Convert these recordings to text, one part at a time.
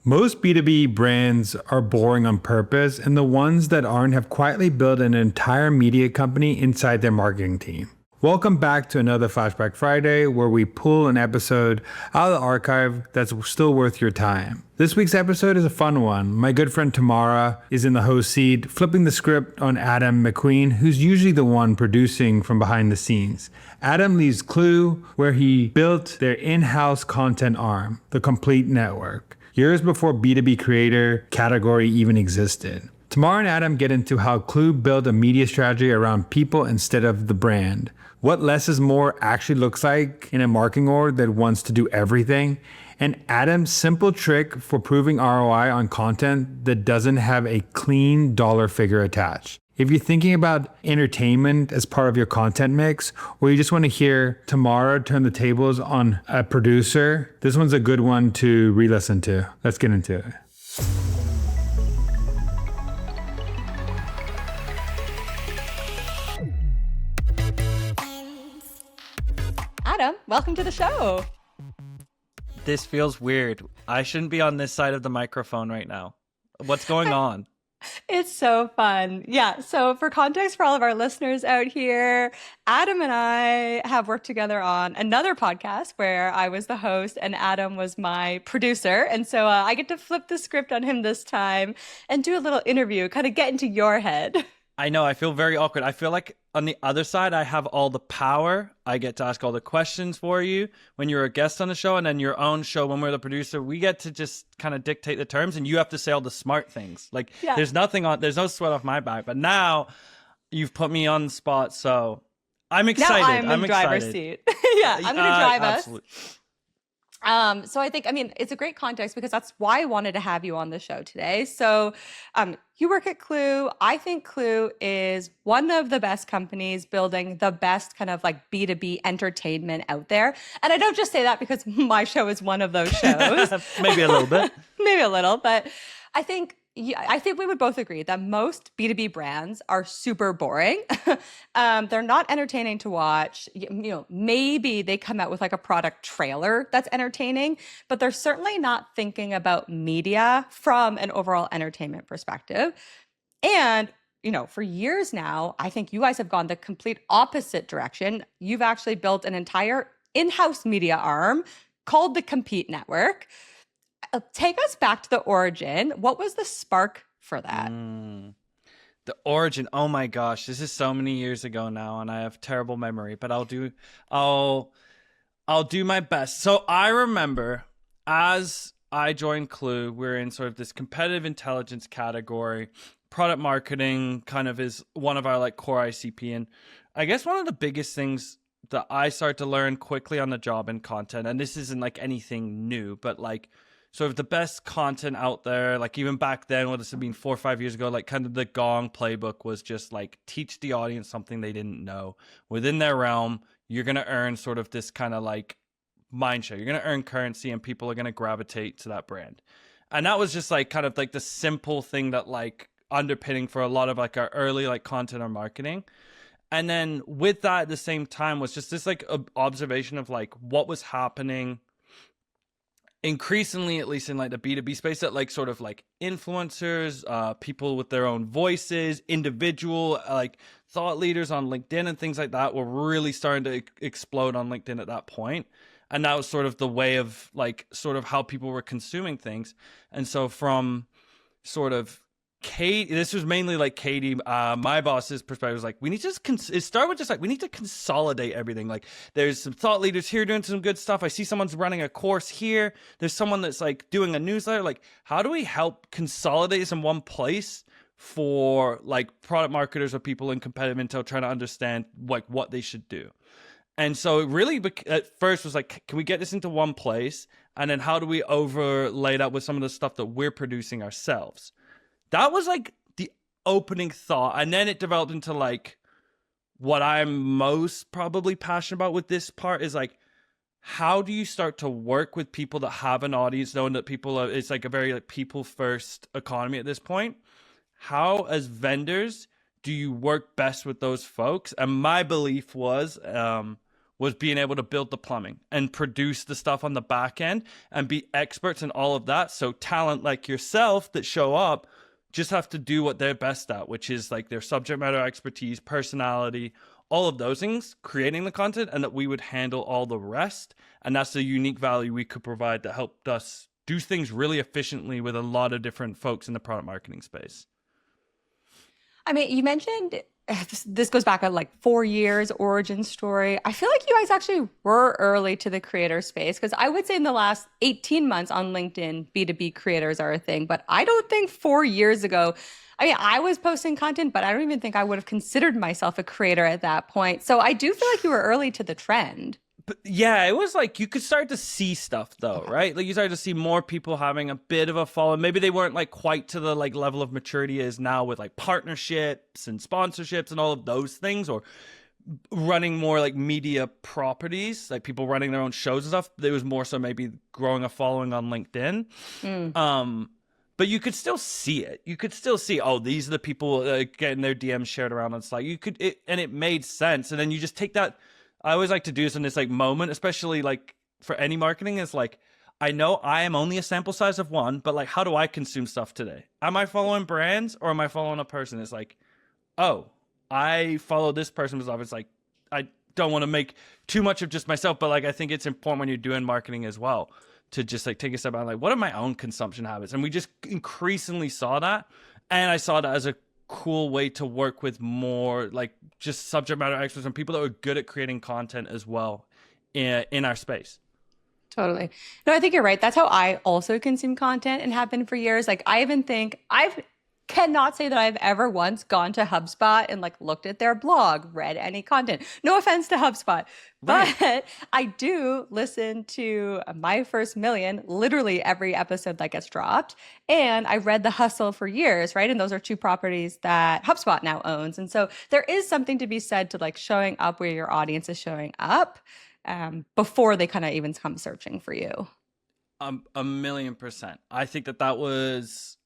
Most B2B brands are boring on purpose, and the ones that aren't have quietly built an entire media company inside their marketing team. Welcome back to another Flashback Friday, where we pull an episode out of the archive that's still worth your time. This week's episode is a fun one. My good friend Tamara is in the host seat, flipping the script on Adam McQueen, who's usually the one producing from behind the scenes. Adam leaves Klue, where he built their in-house content arm, the Complete Network, years before B2B creator category even existed. Tamara and Adam get into how Klue built a media strategy around people instead of the brand, what less is more actually looks like in a marketing org that wants to do everything, and Adam's simple trick for proving ROI on content that doesn't have a clean dollar figure attached. If you're thinking about entertainment as part of your content mix, or you just want to hear Tamara turn the tables on a producer, this one's a good one to re-listen to. Let's get into it. Adam, welcome to the show. This feels weird. I shouldn't be on this side of the microphone right now. What's going on? It's so fun. Yeah. So for context for all of our listeners out here, Adam and I have worked together on another podcast where I was the host and Adam was my producer. And so I get to flip the script on him this time and do a little interview, kind of get into your head. I know. I feel very awkward. I feel like on the other side, I have all the power. I get to ask all the questions for you when you're a guest on the show, and then your own show when we're the producer, we get to just kind of dictate the terms, and you have to say all the smart things. Like there's no sweat off my back. But now you've put me on the spot, so I'm excited. Now I'm in driver's seat. Yeah, I'm going to drive absolutely. us. So I think, it's a great context because that's why I wanted to have you on the show today. So you work at Klue. I think Klue is one of the best companies building the best kind of like B2B entertainment out there. And I don't just say that because my show is one of those shows. Maybe a little bit. Maybe a little, but I think we would both agree that most B2B brands are super boring. They're not entertaining to watch. Maybe they come out with like a product trailer that's entertaining, but they're certainly not thinking about media from an overall entertainment perspective. And, for years now, I think you guys have gone the complete opposite direction. You've actually built an entire in-house media arm called the Complete Network. Take us back to the origin. What was the spark for that? The origin. Oh my gosh, this is so many years ago now, and I have terrible memory. But I'll do my best. So I remember as I joined Klue, we're in sort of this competitive intelligence category. Product marketing kind of is one of our like core ICP, and I guess one of the biggest things that I started to learn quickly on the job in content, and this isn't like anything new, but like sort of the best content out there, like even back then, what this had been 4 or 5 years ago, like kind of the Gong playbook was just like teach the audience something they didn't know. Within their realm, you're going to earn sort of this kind of like mind share. You're going to earn currency and people are going to gravitate to that brand. And that was just like kind of like the simple thing that like underpinning for a lot of like our early like content or marketing. And then with that at the same time was just this like observation of like what was happening increasingly, at least in like the B2B space, that like sort of like influencers, people with their own voices, individual like thought leaders on LinkedIn and things like that were really starting to explode on LinkedIn at that point. And that was sort of the way of like sort of how people were consuming things. And so from sort of this was mainly like Katie, my boss's perspective was like, we need to just, it started with just like, we need to consolidate everything. Like there's some thought leaders here doing some good stuff. I see someone's running a course here. There's someone that's like doing a newsletter. Like, how do we help consolidate this in one place for like product marketers or people in competitive intel trying to understand like what they should do? And so it really at first was like, can we get this into one place? And then how do we overlay that with some of the stuff that we're producing ourselves? That was like the opening thought. And then it developed into like what I'm most probably passionate about with this part is like, how do you start to work with people that have an audience, knowing that people are, it's like a very like people first economy at this point. How as vendors do you work best with those folks? And my belief was was being able to build the plumbing and produce the stuff on the back end and be experts in all of that. So talent like yourself that show up just have to do what they're best at, which is like their subject matter expertise, personality, all of those things, creating the content, and that we would handle all the rest. And that's the unique value we could provide that helped us do things really efficiently with a lot of different folks in the product marketing space. I mean, you mentioned this goes back at like 4 years origin story. I feel like you guys actually were early to the creator space, because I would say in the last 18 months on LinkedIn, B2B creators are a thing. But I don't think 4 years ago, I mean, I was posting content, but I don't even think I would have considered myself a creator at that point. So I do feel like you were early to the trend. But yeah, it was like you could start to see stuff though, right? Like you started to see more people having a bit of a following. Maybe they weren't like quite to the like level of maturity is now with like partnerships and sponsorships and all of those things, or running more like media properties, like people running their own shows and stuff. There was more so maybe growing a following on LinkedIn. But you could still see it. You could still see, oh, these are the people getting their DMs shared around on Slack. And it made sense. And then you just take that. I always like to do this in this like moment, especially like for any marketing, is like, I know I am only a sample size of one, but like, how do I consume stuff today? Am I following brands or am I following a person? It's like, oh, I follow this person because it's like, I don't want to make too much of just myself, but like, I think it's important when you're doing marketing as well to just like take a step out, like, what are my own consumption habits? And we just increasingly saw that. And I saw that as a cool way to work with more like just subject matter experts and people that are good at creating content as well in our space. Totally. No, I think you're right. That's how I also consume content and have been for years. Like I even think cannot say that I've ever once gone to HubSpot and like looked at their blog, read any content. No offense to HubSpot, but I do listen to My First Million, literally every episode that gets dropped. And I read The Hustle for years, right? And those are two properties that HubSpot now owns. And so there is something to be said to like showing up where your audience is showing up before they kind of even come searching for you. 1,000,000%. I think that was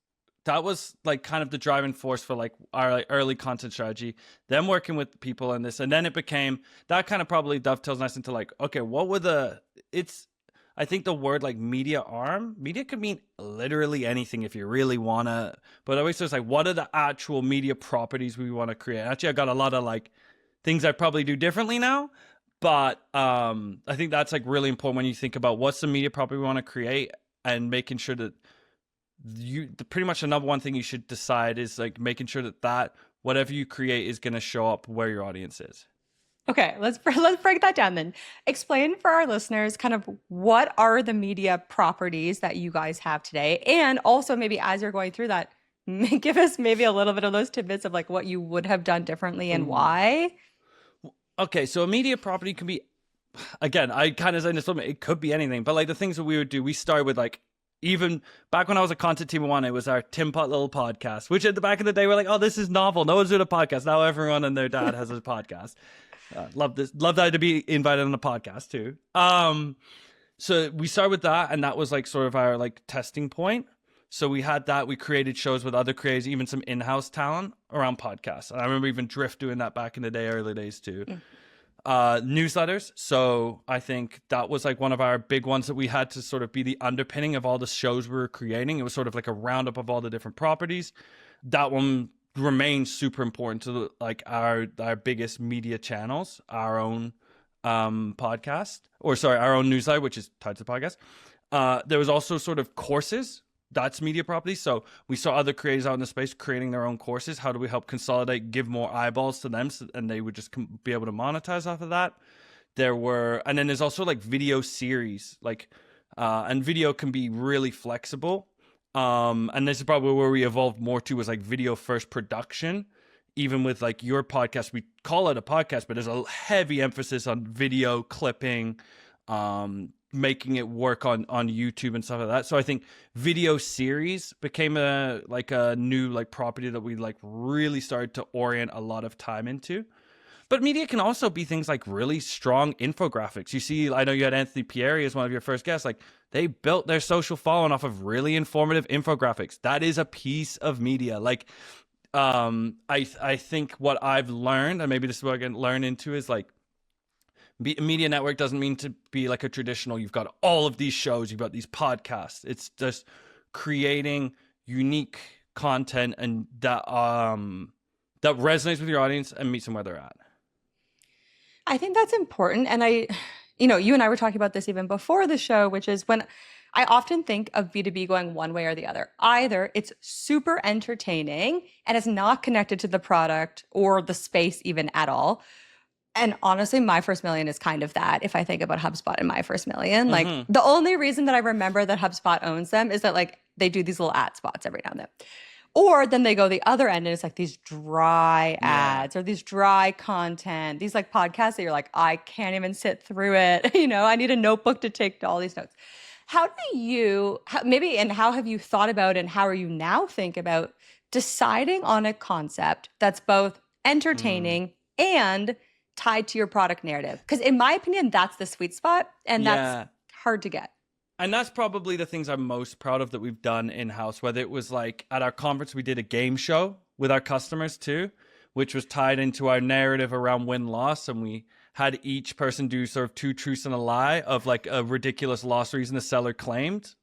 like kind of the driving force for like our like early content strategy, them working with people in this. And then it became that kind of probably dovetails nice into like, okay, I think the word like media could mean literally anything if you really want to, but always just like, what are the actual media properties we want to create? Actually, I got a lot of like things I probably do differently now, but I think that's like really important when you think about what's the media property we want to create and making sure that pretty much the number one thing you should decide is like making sure that whatever you create is going to show up where your audience is. Okay, let's break that down then. Explain for our listeners kind of what are the media properties that you guys have today, and also maybe as you're going through that, give us maybe a little bit of those tidbits of like what you would have done differently and why. Okay, so a media property can be, again, I kind of said this, it could be anything, but like the things that we would do, we start with like, even back when I was a content team one, it was our Tim Pot little podcast, which at the back of the day, we're like, oh, this is novel. No one's doing a podcast. Now everyone and their dad has a podcast. Love this. Love that to be invited on a podcast too. So we started with that, and that was like sort of our like testing point. So we had that. We created shows with other creators, even some in-house talent around podcasts. And I remember even Drift doing that back in the day, early days too. Newsletters. So I think that was like one of our big ones that we had to sort of be the underpinning of all the shows we were creating. It was sort of like a roundup of all the different properties. That one remains super important to like our biggest media channels, our own podcast, or sorry, our own newsletter, which is tied to the podcast. There was also sort of courses. That's media property. So we saw other creators out in the space creating their own courses. How do we help consolidate, give more eyeballs to them, and they would just be able to monetize off of that? And then there's also like video series, like, and video can be really flexible. And this is probably where we evolved more to, was like video first production. Even with like your podcast, we call it a podcast, but there's a heavy emphasis on video clipping, making it work on YouTube and stuff like that. So I think video series became a new like property that we like really started to orient a lot of time into. But media can also be things like really strong infographics. You see, I know you had Anthony Pieri as one of your first guests. Like they built their social following off of really informative infographics. That is a piece of media. Like I think what I've learned, and maybe this is what I can learn into, is like A media network doesn't mean to be like a traditional, you've got all of these shows, you've got these podcasts. It's just creating unique content and that resonates with your audience and meets them where they're at. I think that's important. And you and I were talking about this even before the show, which is when I often think of B2B going one way or the other. Either it's super entertaining and it's not connected to the product or the space even at all. And honestly, My First Million is kind of that. If I think about HubSpot and My First Million, like the only reason that I remember that HubSpot owns them is that like they do these little ad spots every now and then. Or then they go the other end and it's like these dry ads or these dry content, these like podcasts that you're like, I can't even sit through it. I need a notebook to take all these notes. How do you, and how have you thought about and how are you now think about deciding on a concept that's both entertaining and tied to your product narrative? Because in my opinion, that's the sweet spot and that's hard to get. And that's probably the things I'm most proud of that we've done in-house, whether it was like at our conference, we did a game show with our customers too, which was tied into our narrative around win-loss. And we had each person do sort of 2 truths and a lie of like a ridiculous loss reason the seller claimed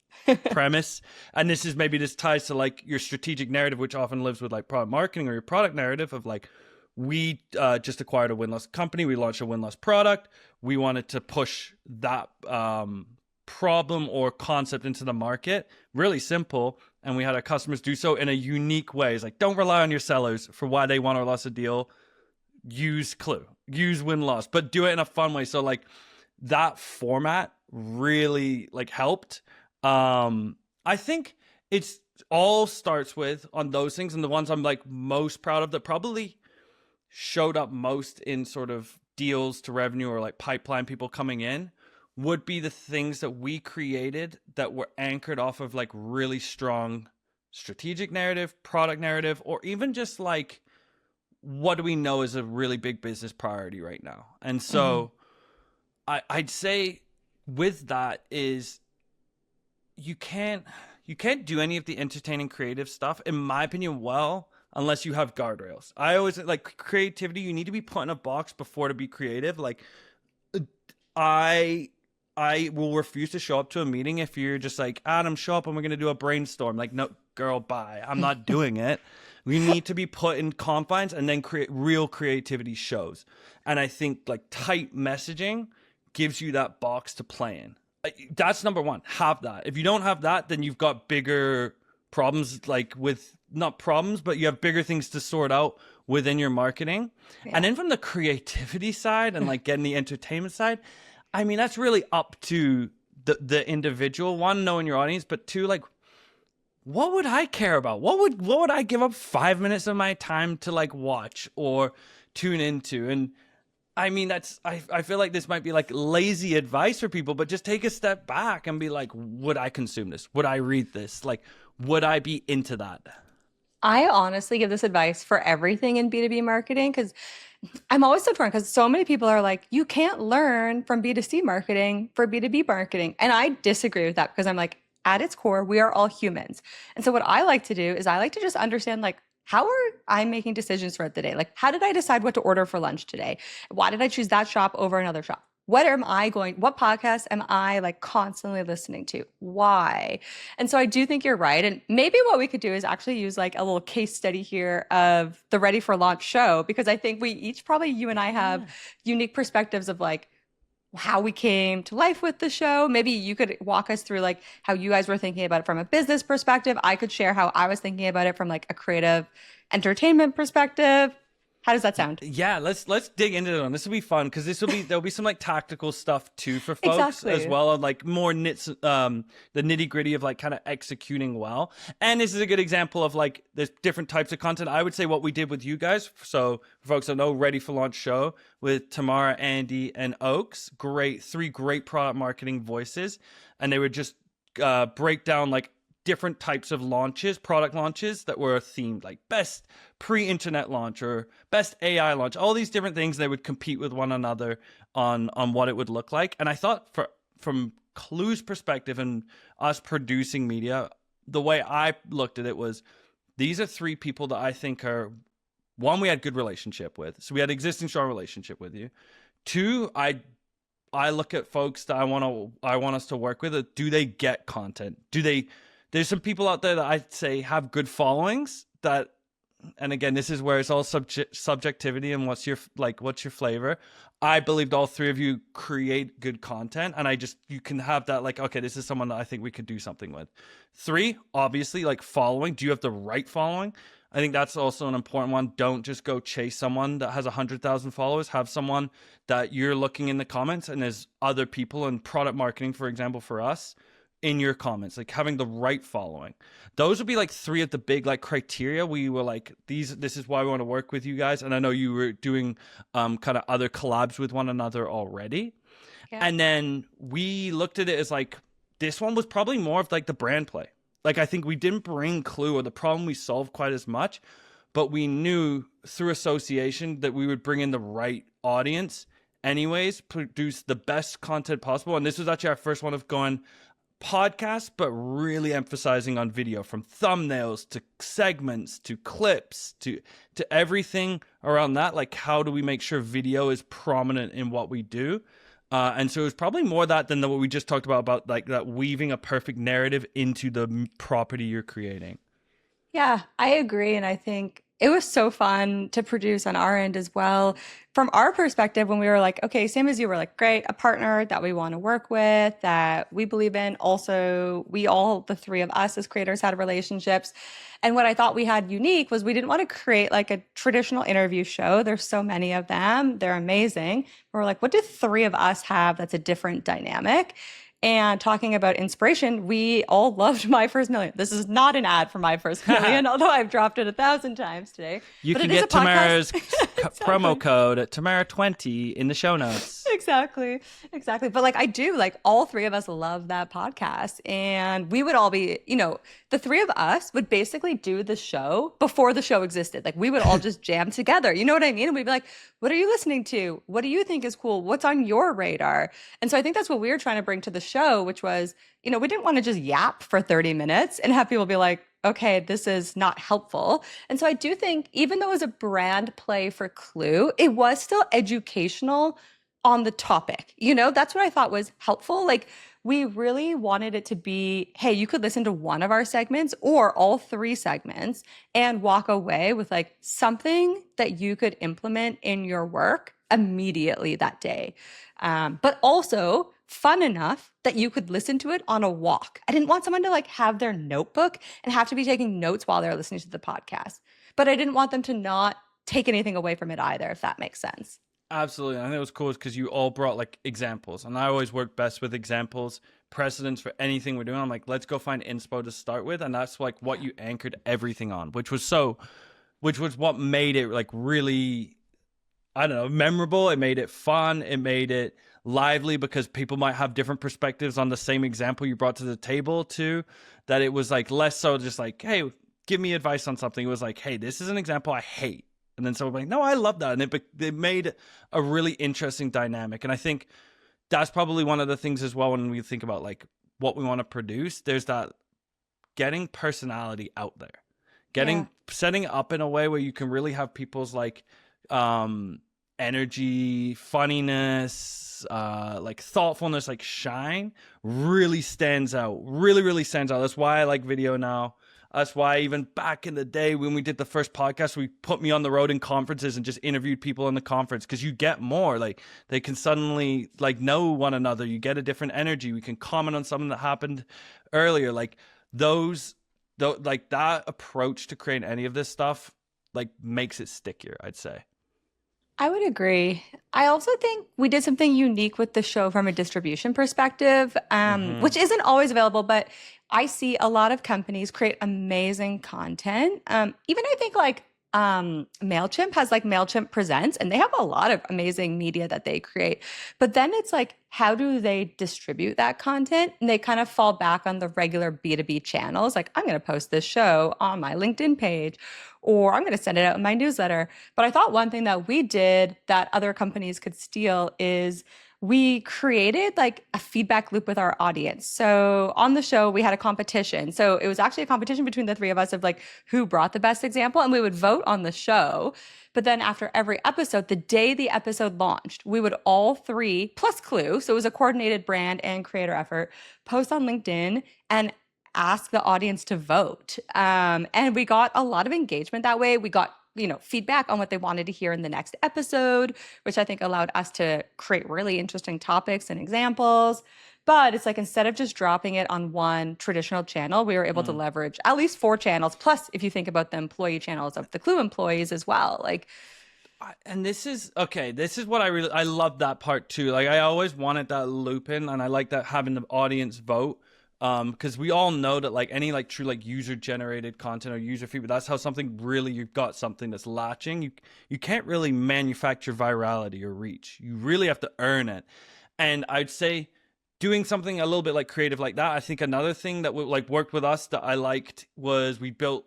premise. And this ties to like your strategic narrative, which often lives with like product marketing or your product narrative of like, we just acquired a win-loss company. We launched a win-loss product. We wanted to push that problem or concept into the market. Really simple. And we had our customers do so in a unique way. It's like, don't rely on your sellers for why they want or lost a deal. Use Klue, use win-loss, but do it in a fun way. So like that format really like helped. I think it's all starts with on those things, and the ones I'm like most proud of that probably showed up most in sort of deals to revenue or like pipeline people coming in would be the things that we created that were anchored off of like really strong strategic narrative, product narrative, or even just like, what do we know is a really big business priority right now? And so I'd say with that is you can't do any of the entertaining creative stuff, in my opinion, well, unless you have guardrails. I always like creativity. You need to be put in a box before to be creative. Like I will refuse to show up to a meeting if you're just like, Adam, show up and we're going to do a brainstorm. Like, no, girl, bye. I'm not doing it. We need to be put in confines and then create real creativity shows. And I think like tight messaging gives you that box to play in. That's number one. Have that. If you don't have that, then you've got bigger problems, like with not problems, but you have bigger things to sort out within your marketing. Yeah. And then from the creativity side and like getting the entertainment side, I mean, that's really up to the individual. One, knowing your audience, but two, like, what would I care about? What would I give up 5 minutes of my time to like watch or tune into? And I mean, I feel like this might be like lazy advice for people, but just take a step back and be like, would I consume this? Would I read this? Like, would I be into that? I honestly give this advice for everything in B2B marketing because I'm always so torn because so many people are like, you can't learn from B2C marketing for B2B marketing. And I disagree with that because I'm like, at its core, we are all humans. And so what I like to do is I like to just understand like, how are I making decisions throughout the day? Like, how did I decide what to order for lunch today? Why did I choose that shop over another shop? What podcast am I like constantly listening to? Why? And so I do think you're right. And maybe what we could do is actually use like a little case study here of the Ready for Launch show, because I think we each, probably you and I, have unique perspectives of like how we came to life with the show. Maybe you could walk us through like how you guys were thinking about it from a business perspective. I could share how I was thinking about it from like a creative entertainment perspective. How does that sound? Yeah, let's dig into it. This will be fun because there'll be some like tactical stuff too for folks as well, and like more the nitty gritty of like kind of executing well. And this is a good example of like there's different types of content. I would say what we did with you guys. So for folks that know, Ready for Launch show with Tamara, Andy, and Oaks. Three great product marketing voices, and they would just break down like different types of product launches that were themed, like best pre-internet launch or best AI launch, all these different things. They would compete with one another on what it would look like. And I thought from Klue's perspective and us producing media, the way I looked at it was, these are three people that I think are, one, we had good relationship with. So we had existing strong relationship with you. Two, I I look at folks that I want us to work with, do they get content? There's some people out there that I'd say have good followings that, and again, this is where it's all subjectivity and what's your flavor. I believed all three of you create good content, and you can have that, like, okay, this is someone that I think we could do something with. 3, obviously, like following. Do you have the right following? I think that's also an important one. Don't just go chase someone that has 100,000 followers. Have someone that you're looking in the comments and there's other people in product marketing, for example, for us, in your comments, like having the right following. Those would be like 3 of the big like criteria. We were like, this is why we want to work with you guys. And I know you were doing kind of other collabs with one another already. Yeah. And then we looked at it as like, this one was probably more of like the brand play. Like, I think we didn't bring Klue or the problem we solved quite as much, but we knew through association that we would bring in the right audience anyways, produce the best content possible. And this was actually our first one of going podcast, but really emphasizing on video, from thumbnails to segments to clips to everything around that. Like, how do we make sure video is prominent in what we do? And so it was probably more that than what we just talked about like that weaving a perfect narrative into the property you're creating. Yeah, I agree. And I think it was so fun to produce on our end as well. From our perspective, when we were like, okay, same as you, were like, great, a partner that we want to work with, that we believe in. Also, the 3 of us as creators had relationships. And what I thought we had unique was we didn't want to create like a traditional interview show. There's so many of them. They're amazing. We're like, what do 3 of us have that's a different dynamic? And talking about inspiration, we all loved My First Million. This is not an ad for My First Million, although I've dropped it 1,000 times today. You can get Tamara's promo code at Tamara20 in the show notes. Exactly. But like, I do, like, all 3 of us love that podcast. And we would all be, the 3 of us would basically do the show before the show existed. Like, we would all just jam together. You know what I mean? And we'd be like, what are you listening to? What do you think is cool? What's on your radar? And so I think that's what we were trying to bring to the show, which was, we didn't want to just yap for 30 minutes and have people be like, okay, this is not helpful. And so I do think, even though it was a brand play for Klue, it was still educational on the topic. That's what I thought was helpful. Like, we really wanted it to be, hey, you could listen to one of our segments or all 3 segments and walk away with like something that you could implement in your work immediately that day. But also fun enough that you could listen to it on a walk. I didn't want someone to like have their notebook and have to be taking notes while they're listening to the podcast. But I didn't want them to not take anything away from it either, if that makes sense. Absolutely. I think it was cool because you all brought like examples, and I always work best with examples, precedents for anything we're doing. I'm like, let's go find inspo to start with. And that's like what you anchored everything on, which was what made it like really, I don't know, memorable. It made it fun. It made it lively because people might have different perspectives on the same example you brought to the table too, that it was like less so just like, hey, give me advice on something. It was like, hey, this is an example I hate. And then someone like, no, I love that. And it made a really interesting dynamic. And I think that's probably one of the things as well when we think about like what we want to produce. There's that getting personality out there, setting it up in a way where you can really have people's like energy, funniness, like thoughtfulness, like shine really stands out. Really stands out. That's why I like video now. That's why even back in the day when we did the first podcast, we put me on the road in conferences and just interviewed people in the conference, because you get more. Like, they can suddenly like know one another. You get a different energy. We can comment on something that happened earlier. Like like that approach to create any of this stuff like makes it stickier, I'd say. I would agree. I also think we did something unique with the show from a distribution perspective, which isn't always available, but I see a lot of companies create amazing content. Even I think like MailChimp has like MailChimp Presents, and they have a lot of amazing media that they create. But then it's like, how do they distribute that content? And they kind of fall back on the regular B2B channels. Like, I'm going to post this show on my LinkedIn page, or I'm going to send it out in my newsletter. But I thought one thing that we did that other companies could steal is we created like a feedback loop with our audience. So on the show, we had a competition. So it was actually a competition between the three of us of like who brought the best example, and we would vote on the show. But then after every episode, the day the episode launched, we would all three, plus Klue, so it was a coordinated brand and creator effort, post on LinkedIn and ask the audience to vote. And we got a lot of engagement that way. We got feedback on what they wanted to hear in the next episode, which I think allowed us to create really interesting topics and examples. But it's like instead of just dropping it on one traditional channel, we were able to leverage at least 4 channels. Plus, if you think about the employee channels of the Klue employees as well, like. And this is what I love that part too. Like I always wanted that loop in, and I like that having the audience vote. Because we all know that like any like true like user generated content or user feedback, that's how something really, you've got something that's latching. You can't really manufacture virality or reach. You really have to earn it. And I'd say doing something a little bit like creative like that. I think another thing that like worked with us that I liked was we built.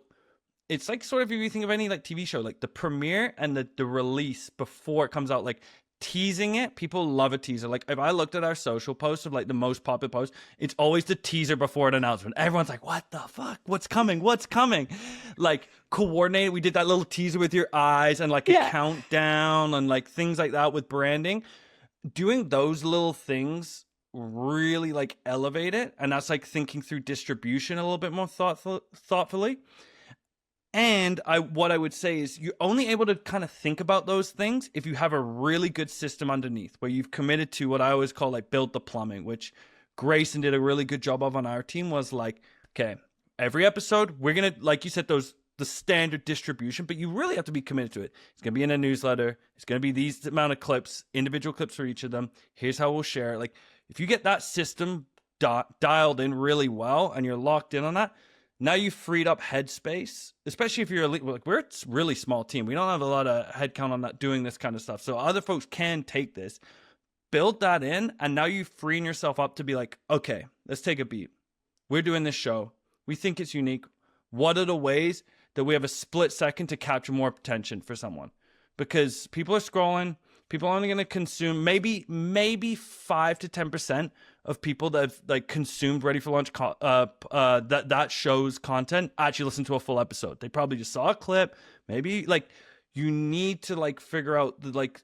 It's like sort of if you think of any like TV show, like the premiere and the release before it comes out, like teasing it. People love a teaser. Like if I looked at our social posts of like the most popular posts, it's always the teaser before an announcement. Everyone's like, what the fuck? What's coming? What's coming? Like coordinated. We did that little teaser with your eyes and like a countdown and like things like that with branding. Doing those little things really like elevate it. And that's like thinking through distribution a little bit more thoughtfully. And what I would say is you're only able to kind of think about those things if you have a really good system underneath where you've committed to what I always call like build the plumbing, which Grayson did a really good job of on our team. Was like, okay, every episode we're going to, like you said, the standard distribution, but you really have to be committed to it. It's going to be in a newsletter. It's going to be these amount of clips, individual clips for each of them. Here's how we'll share it. Like if you get that system dialed in really well and you're locked in on that, now you've freed up headspace, especially if you're like, we're a really small team. We don't have a lot of headcount on that doing this kind of stuff. So other folks can take this, build that in, and now you're freeing yourself up to be like, okay, let's take a beat. We're doing this show. We think it's unique. What are the ways that we have a split second to capture more attention for someone? Because people are scrolling. People are only going to consume maybe 5 to 10% of people that have like consumed Ready for Launch that show's content actually listen to a full episode. They probably just saw a clip. Maybe like you need to like figure out the like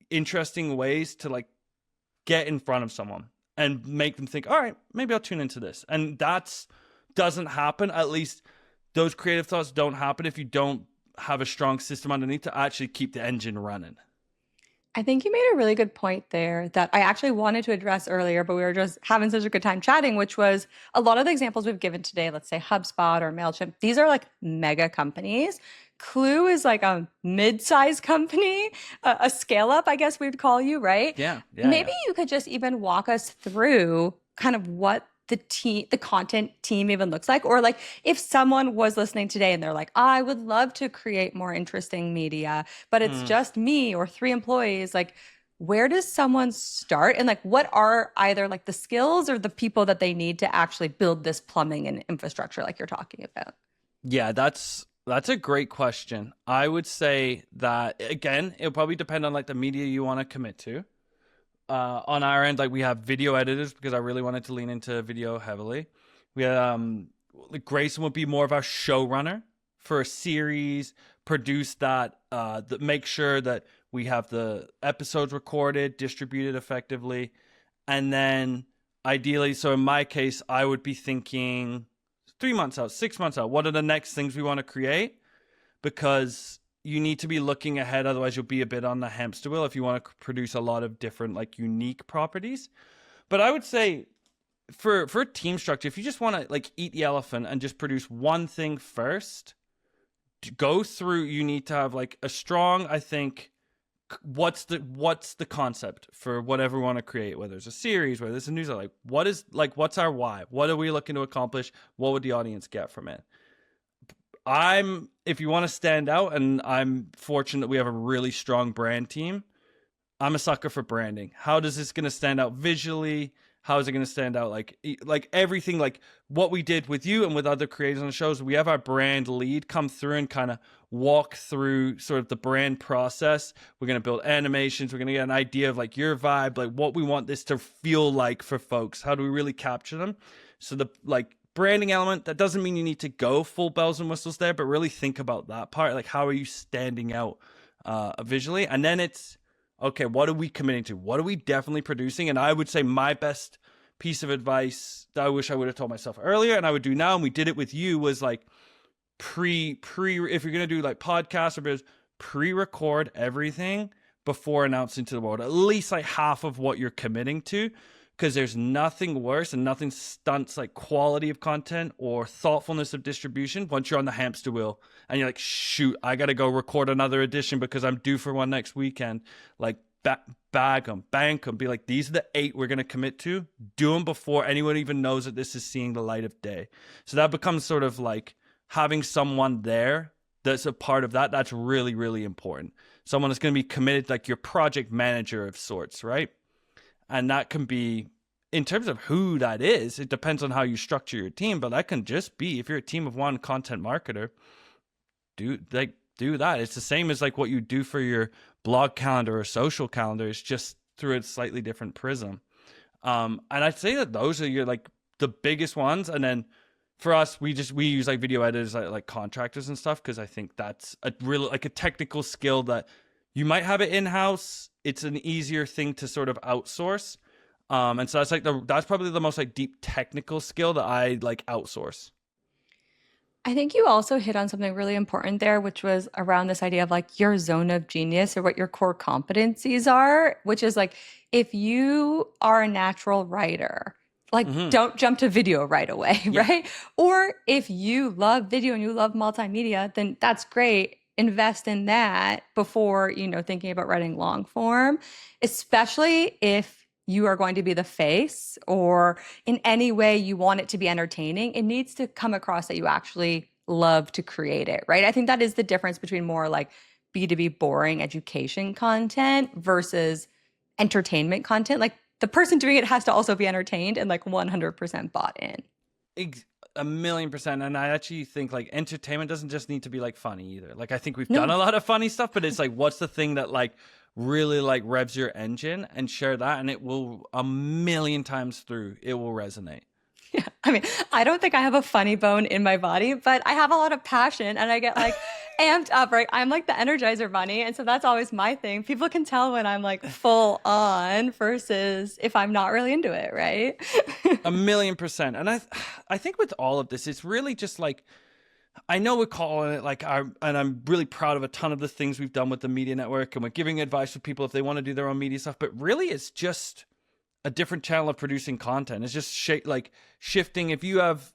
interesting ways to like get in front of someone and make them think, all right, maybe I'll tune into this. And that's doesn't happen. At least those creative thoughts don't happen if you don't have a strong system underneath to actually keep the engine running. I think you made a really good point there that I actually wanted to address earlier, but we were just having such a good time chatting, which was a lot of the examples we've given today, let's say HubSpot or MailChimp, these are like mega companies. Klue is like a mid-sized company, a scale-up, I guess we'd call you, right? Yeah. Maybe you could just even walk us through kind of what the content team even looks like, or like if someone was listening today and they're like, I would love to create more interesting media, but it's just me or 3 employees, like where does someone start? And like what are either like the skills or the people that they need to actually build this plumbing and infrastructure like you're talking about? Yeah, that's a great question. I would say that again, it'll probably depend on like the media you want to commit to. On our end, like we have video editors because I really wanted to lean into video heavily. We like Grayson would be more of our showrunner for a series, produce that make sure that we have the episodes recorded, distributed effectively, and then ideally, so in my case, I would be thinking 3 months out, 6 months out. What are the next things we want to create? Because you need to be looking ahead, otherwise you'll be a bit on the hamster wheel if you want to produce a lot of different like unique properties. But I would say for team structure, if you just want to like eat the elephant and just produce one thing first, to go through, you need to have like a strong, I think, what's the concept for whatever we want to create, whether it's a series, whether it's a newsletter, like what's our why? What are we looking to accomplish? What would the audience get from it? If you want to stand out, and I'm fortunate we have a really strong brand team, I'm a sucker for branding. How does this going to stand out visually? How is it going to stand out? Like everything, like what we did with you and with other creators on the shows, we have our brand lead come through and kind of walk through sort of the brand process. We're going to build animations. We're going to get an idea of like your vibe, like what we want this to feel like for folks. How do we really capture them? So the like branding element, that doesn't mean you need to go full bells and whistles there, but really think about that part. Like, how are you standing out visually? And then it's, okay, what are we committing to? What are we definitely producing? And I would say my best piece of advice that I wish I would have told myself earlier, and I would do now, and we did it with you, was like if you're going to do like podcasts or videos, pre-record everything before announcing to the world, at least like half of what you're committing to, because there's nothing worse and nothing stunts like quality of content or thoughtfulness of distribution once you're on the hamster wheel and you're like, shoot, I got to go record another edition because I'm due for one next weekend. Like, bag them, bank them, be like, these are the 8 we're going to commit to. Do them before anyone even knows that this is seeing the light of day. So that becomes sort of like having someone there that's a part of that. That's really, really important. Someone that's going to be committed, like your project manager of sorts, right? And that can be, in terms of who that is, it depends on how you structure your team, but that can just be, if you're a team of one content marketer, do that. It's the same as like what you do for your blog calendar or social calendar. It's just through a slightly different prism. And I'd say that those are your like the biggest ones. And then for us, we use like video editors, like contractors and stuff, because I think that's a real like a technical skill that you might have it in-house. It's an easier thing to sort of outsource. And so that's probably the most like deep technical skill that I like outsource. I think you also hit on something really important there, which was around this idea of like your zone of genius or what your core competencies are, which is like, if you are a natural writer, like don't jump to video right away, right? Or if you love video and you love multimedia, then that's great. Invest in that before, thinking about writing long form, especially if you are going to be the face or in any way you want it to be entertaining. It needs to come across that you actually love to create it, right? I think that is the difference between more like B2B boring education content versus entertainment content. Like the person doing it has to also be entertained and like 100% bought in. 1,000,000%. And I actually think like entertainment doesn't just need to be like funny either. Like I think we've done a lot of funny stuff, but it's like, what's the thing that like really like revs your engine, and share that, and it will 1,000,000 times through, it will resonate. Yeah. I mean, I don't think I have a funny bone in my body, but I have a lot of passion and I get like amped up, right? I'm like the Energizer Bunny. And so that's always my thing. People can tell when I'm like full on versus if I'm not really into it, right? 1,000,000%. And I think with all of this, it's really just like, I know we're calling it like and I'm really proud of a ton of the things we've done with the media network, and we're giving advice to people if they want to do their own media stuff, but really it's just a different channel of producing content. It's just shifting. If you have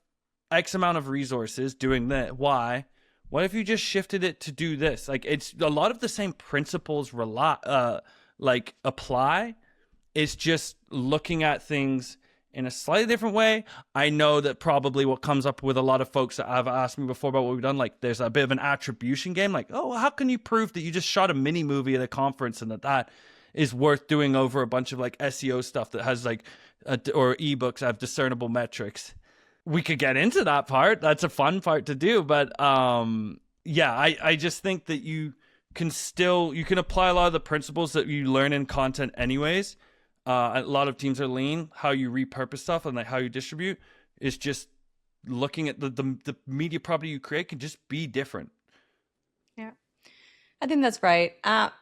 X amount of resources doing that, what if you just shifted it to do this? Like it's a lot of the same principles apply. It's just looking at things in a slightly different way. I know that probably what comes up with a lot of folks that have asked me before about what we've done, like there's a bit of an attribution game. Like, oh, how can you prove that you just shot a mini movie at a conference and that is worth doing over a bunch of like SEO stuff that has like or ebooks have discernible metrics? We could get into that part. That's a fun part to do. But I just think that you can apply a lot of the principles that you learn in content anyways. A lot of teams are lean. How you repurpose stuff and like how you distribute is just looking at the media property you create can just be different. Yeah. I think that's right.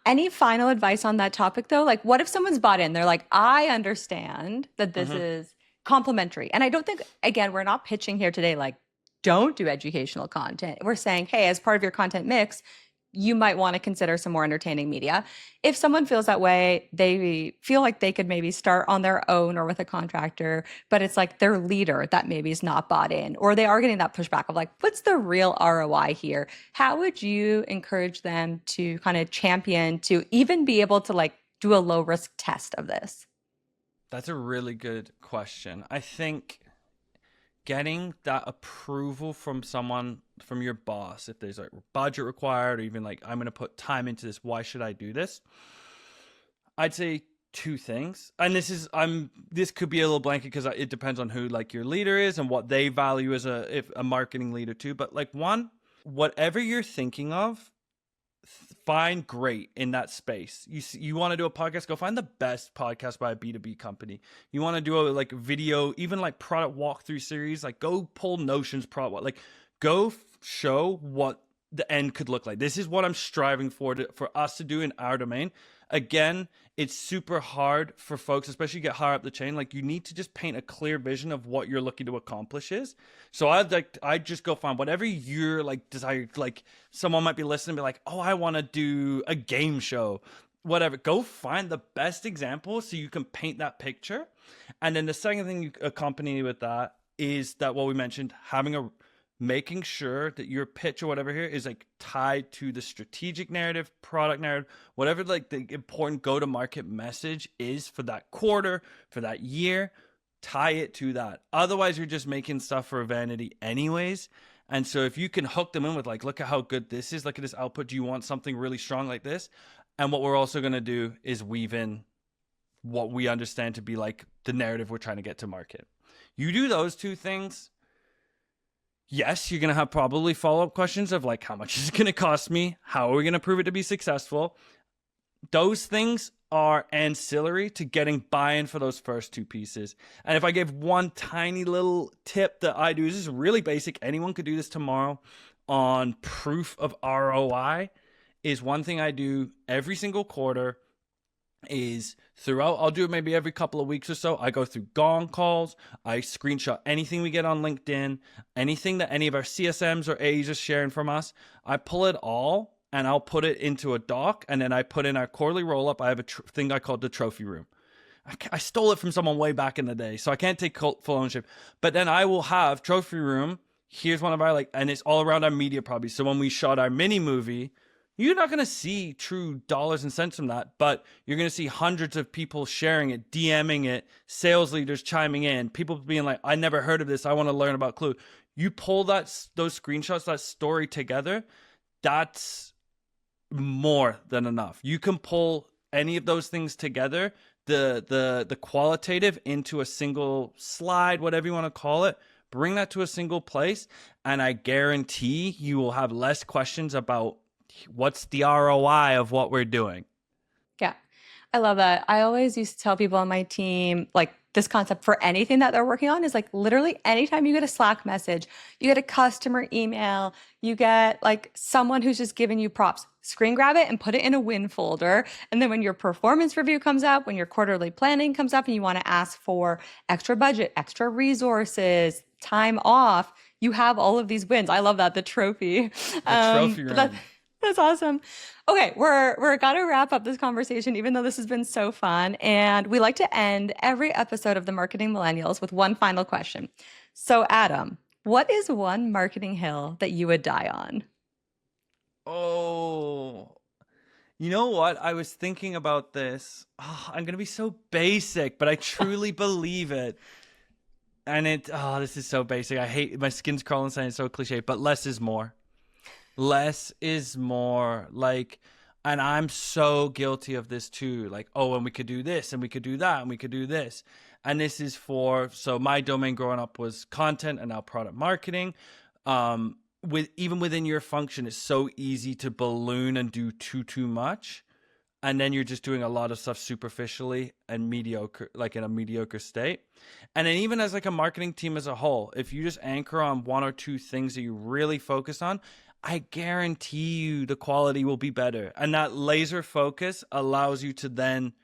Any final advice on that topic though? Like what if someone's bought in? They're like, I understand that this is complementary. And I don't think, again, we're not pitching here today like, don't do educational content. We're saying, hey, as part of your content mix, you might want to consider some more entertaining media. If someone feels that way, they feel like they could maybe start on their own or with a contractor, but it's like their leader that maybe is not bought in, or they are getting that pushback of like, what's the real ROI here? How would you encourage them to kind of champion to even be able to like do a low risk test of this? That's a really good question. I think getting that approval from someone, from your boss, if there's like budget required, or even like, I'm going to put time into this, why should I do this? I'd say two things, and this could be a little blanket because it depends on who like your leader is and what they value as a marketing leader too. But like, one, whatever you're thinking of, find great in that space. You want to do a podcast, go find the best podcast by a B2B company. You want to do a like video, even like product walkthrough series, like go pull Notion's product, like go show what the end could look like. This is what I'm striving for us to do in our domain. Again, it's super hard for folks, especially get higher up the chain. Like, you need to just paint a clear vision of what you're looking to accomplish is. So I just go find whatever your like desire. Like, someone might be listening and be like, oh, I want to do a game show, whatever. Go find the best example so you can paint that picture. And then the second thing you accompany with that is that what we mentioned, making sure that your pitch or whatever here is like tied to the strategic narrative, product narrative, whatever like the important go-to-market message is for that quarter, for that year, tie it to that. Otherwise, you're just making stuff for vanity anyways. And so if you can hook them in with like, look at how good this is, look at this output, do you want something really strong like this? And what we're also going to do is weave in what we understand to be like the narrative we're trying to get to market. You do those two things, yes, you're going to have probably follow-up questions of like, how much is it going to cost me? How are we going to prove it to be successful? Those things are ancillary to getting buy-in for those first two pieces. And if I give one tiny little tip that I do, this is really basic. Anyone could do this tomorrow on proof of ROI, is one thing I do every single quarter is throughout, I'll do it maybe every couple of weeks or so. I go through gong calls. I screenshot anything we get on LinkedIn, anything that any of our CSMs or A's are sharing from us. I pull it all and I'll put it into a doc. And then I put in our quarterly roll up. I have a thing I call the trophy room. I stole it from someone way back in the day, so I can't take full ownership. But then I will have trophy room. Here's one of our and it's all around our media properties. So when we shot our mini movie, you're not going to see true dollars and cents from that, but you're going to see hundreds of people sharing it, DMing it, sales leaders chiming in, people being like, I never heard of this, I want to learn about Klue. You pull those screenshots, that story together, that's more than enough. You can pull any of those things together, the qualitative into a single slide, whatever you want to call it, bring that to a single place, and I guarantee you will have less questions about what's the ROI of what we're doing. Yeah, I love that. I always used to tell people on my team, like, this concept for anything that they're working on is like literally anytime you get a Slack message, you get a customer email, you get like someone who's just giving you props, screen grab it and put it in a win folder. And then when your performance review comes up, when your quarterly planning comes up and you want to ask for extra budget, extra resources, time off, you have all of these wins. I love that. The trophy. Trophy room. That's awesome. Okay, we're gonna wrap up this conversation, even though this has been so fun. And we like to end every episode of the Marketing Millennials with one final question. So, Adam, what is one marketing hill that you would die on? Oh, you know what? I was thinking about this. Oh, I'm gonna be so basic, but I truly believe it. And this is so basic. I hate, my skin's crawling saying it's so cliche, but less is more. Less is more. Like, and I'm so guilty of this too. Like, oh, and we could do this and we could do that and we could do this. And this is so my domain growing up was content and now product marketing. Even within your function, it's so easy to balloon and do too much. And then you're just doing a lot of stuff superficially and mediocre, like in a mediocre state. And then even as like a marketing team as a whole, if you just anchor on one or two things that you really focus on, I guarantee you the quality will be better. And that laser focus allows you to then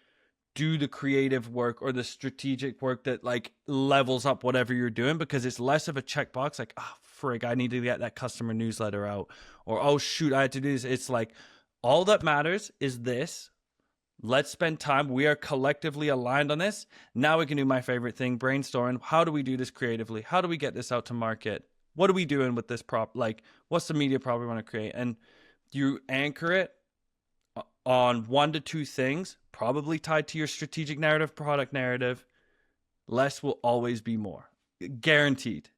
do the creative work or the strategic work that like levels up whatever you're doing, because it's less of a checkbox like, oh, frig, I need to get that customer newsletter out, or, oh, shoot, I had to do this. It's like, all that matters is this. Let's spend time. We are collectively aligned on this. Now we can do my favorite thing, brainstorming. How do we do this creatively? How do we get this out to market? What are we doing with this like, what's the media prop we want to create? And you anchor it on 1 to 2 things, probably tied to your strategic narrative, product narrative. Less will always be more. Guaranteed.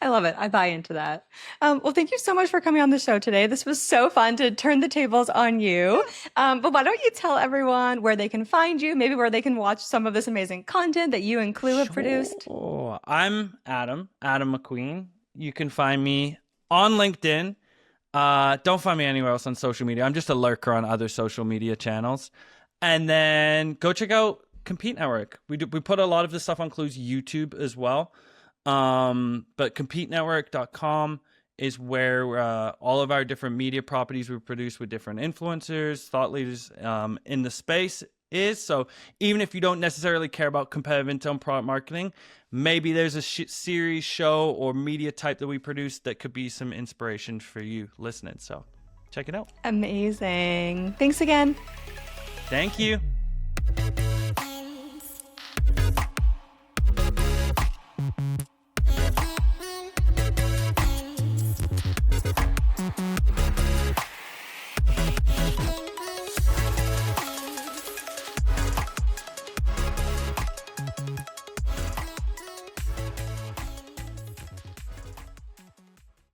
I love it. I buy into that. Well, thank you so much for coming on the show today. This was so fun to turn the tables on you. But why don't you tell everyone where they can find you, maybe where they can watch some of this amazing content that you and Klue have produced? I'm Adam McQueen. You can find me on LinkedIn. Don't find me anywhere else on social media. I'm just a lurker on other social media channels. And then go check out Compete Network. We put a lot of this stuff on Klue's YouTube as well. But competenetwork.com is where all of our different media properties we produce with different influencers, thought leaders in the space is. So even if you don't necessarily care about competitive intel and product marketing, maybe there's a series, show, or media type that we produce that could be some inspiration for you listening. So check it out. Amazing. Thanks again. Thank you.